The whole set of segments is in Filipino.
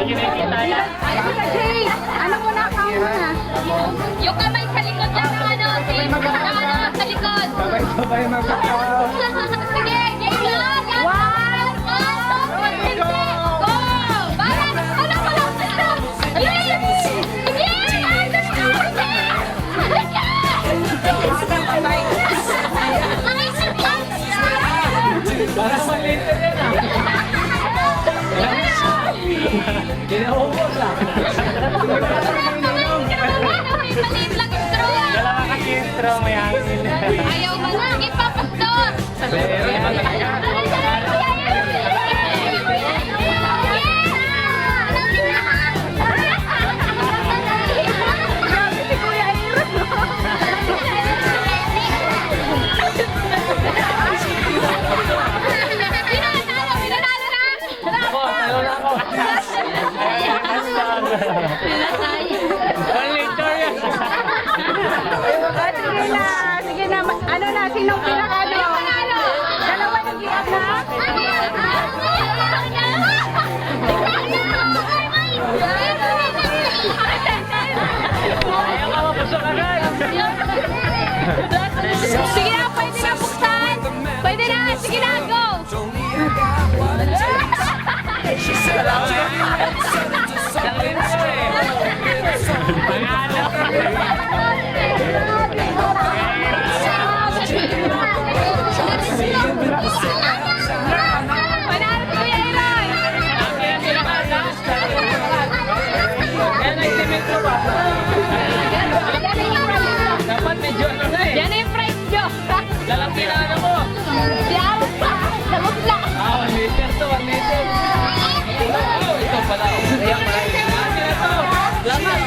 kinikita yan. Ano mo na ako na? Yung kamay sa likod lang ng ano, sa likod. Sabay-sabay magkakaw. Sige, game lang. One, go! Balas! Ano ko lang? Ayun! Sige! Parang maliit na yan ah. Ginaubos lang. Maliit lang yung straw. Dalawa kasi yung straw, may hangin. Ayaw ba na? Sige pa, pastor! Pero naman talaga. Ako, talo na ako. One liter yan. Sige na, ano na, sinong pinakano? Dalawa ng giyak na? Ayaw ka mapusok agad. Sige na, pwede na buksan. Pwede na, sige na, go. Isang liter eh. Panalo. Panalo ko yan, Aaron. Ang pinakala. Yan ay simento ba? Dapat medyo ano na eh. Yan yung price nyo. Lalaki na ano mo. Si Aaron pa, nabukla. 1 liter to, 1 liter. Oh, ito pala. Ayan pala. Ayan ito. Laman.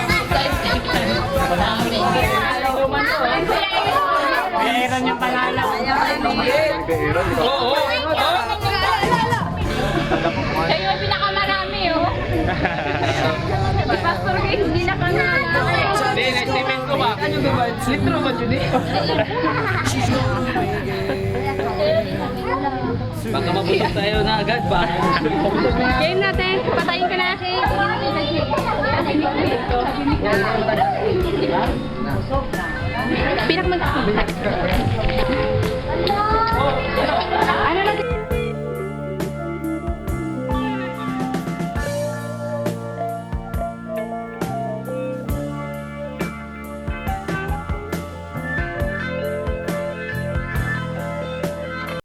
Meron yung panalo. Oo. Kayo yung pinakamarami, oh. Si Pastor Gay, hindi na kami. Hindi, na-estimate ko ba? Litro ba yun eh? Baka mabusog tayo na agad ba? Game natin, patayin ka na. Pinakmag